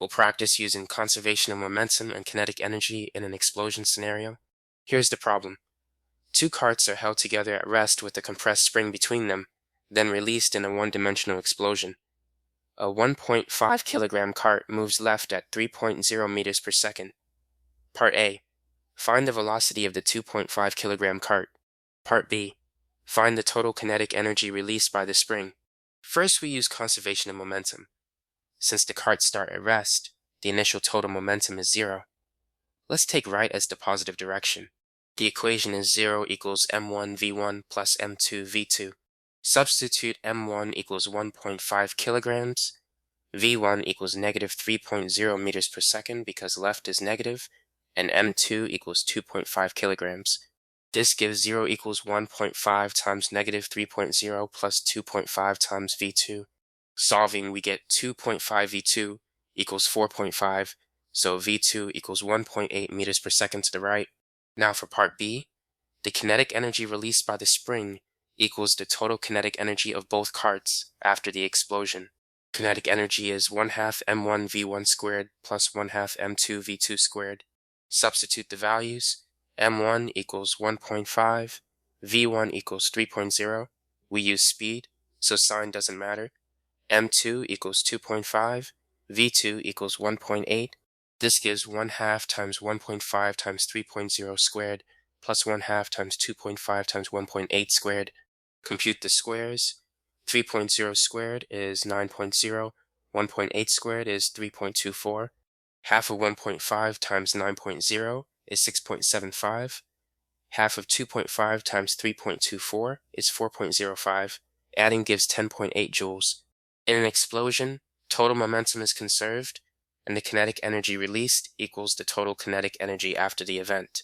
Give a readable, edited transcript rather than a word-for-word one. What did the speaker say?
We'll practice using conservation of momentum and kinetic energy in an explosion scenario. Here's the problem. Two carts are held together at rest with a compressed spring between them, then released in a one-dimensional explosion. A 1.5 kilogram cart moves left at 3.0 meters per second. Part A. Find the velocity of the 2.5 kilogram cart. Part B. Find the total kinetic energy released by the spring. First, we use conservation of momentum. Since the carts start at rest, the initial total momentum is 0. Let's take right as the positive direction. The equation is 0 equals m1 v1 plus m2 v2. Substitute m1 equals 1.5 kilograms, v1 equals negative 3.0 meters per second because left is negative, and m2 equals 2.5 kilograms. This gives 0 equals 1.5 times negative 3.0 plus 2.5 times v2. Solving, we get 2.5 v2 equals 4.5, so v2 equals 1.8 meters per second to the right. Now for part B, the kinetic energy released by the spring equals the total kinetic energy of both carts after the explosion. Kinetic energy is 1/2 m1 v1 squared plus 1/2 m2 v2 squared. Substitute the values. m1 equals 1.5, v1 equals 3.0. We use speed, so sign doesn't matter. m2 equals 2.5, v2 equals 1.8. This gives 1/2 times 1.5 times 3.0 squared plus 1/2 times 2.5 times 1.8 squared. Compute the squares. 3.0 squared is 9.0, 1.8 squared is 3.24. Half of 1.5 times 9.0 is 6.75. Half of 2.5 times 3.24 is 4.05. Adding gives 10.8 joules. In an explosion, total momentum is conserved, and the kinetic energy released equals the total kinetic energy after the event.